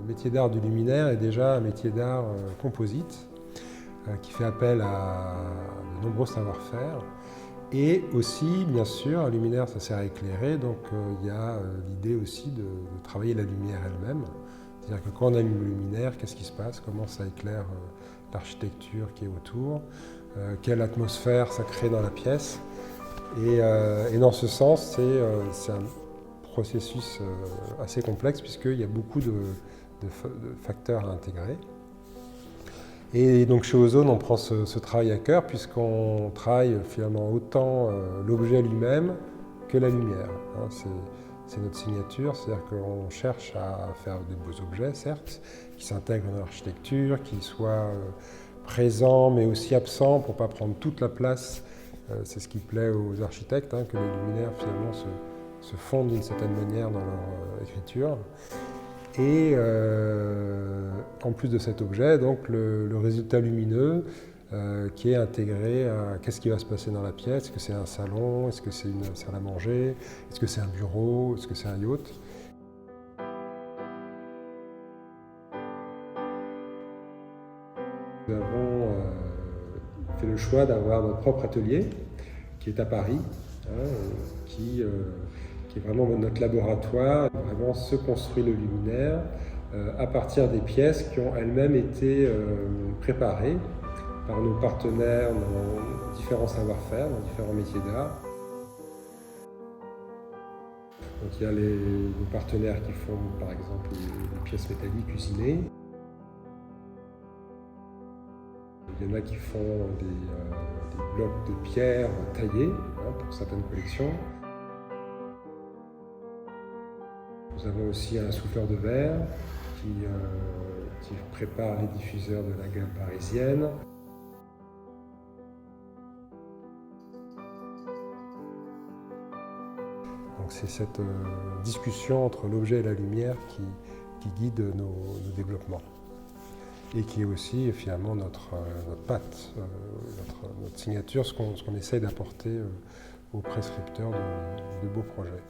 métier d'art du luminaire est déjà un métier d'art composite qui fait appel à de nombreux savoir-faire. Et aussi, bien sûr, un luminaire, ça sert à éclairer, donc il y a l'idée aussi de travailler la lumière elle-même. C'est-à-dire que quand on allume le luminaire, qu'est-ce qui se passe? Comment ça éclaire l'architecture qui est autour? Quelle atmosphère ça crée dans la pièce? Et dans ce sens, c'est un processus assez complexe puisqu'il y a beaucoup de facteurs à intégrer. Et donc chez Ozone, on prend ce travail à cœur puisqu'on travaille finalement autant l'objet lui-même que la lumière. C'est notre signature, c'est-à-dire qu'on cherche à faire des beaux objets, certes, qui s'intègrent dans l'architecture, qui soient présents mais aussi absents pour ne pas prendre toute la place. C'est ce qui plaît aux architectes, que les luminaires finalement se fondent d'une certaine manière dans leur écriture. Et en plus de cet objet, donc le résultat lumineux qui est intégré à qu'est-ce qui va se passer dans la pièce. Est-ce que c'est un salon? Est-ce que c'est une salle à manger? Est-ce que c'est un bureau? Est-ce que c'est un yacht? Nous avons fait le choix d'avoir notre propre atelier qui est à Paris, qui est vraiment notre laboratoire. Vraiment se construit le luminaire à partir des pièces qui ont elles-mêmes été préparées par nos partenaires dans différents savoir-faire, dans différents métiers d'art. Donc il y a nos partenaires qui font par exemple les pièces métalliques usinées. Il y en a qui font des blocs de pierre taillés pour certaines collections. Nous avons aussi un souffleur de verre qui prépare les diffuseurs de la gamme parisienne. Donc c'est cette discussion entre l'objet et la lumière qui guide nos développements et qui est aussi finalement notre patte, notre signature, ce qu'on essaye d'apporter aux prescripteurs de beaux projets.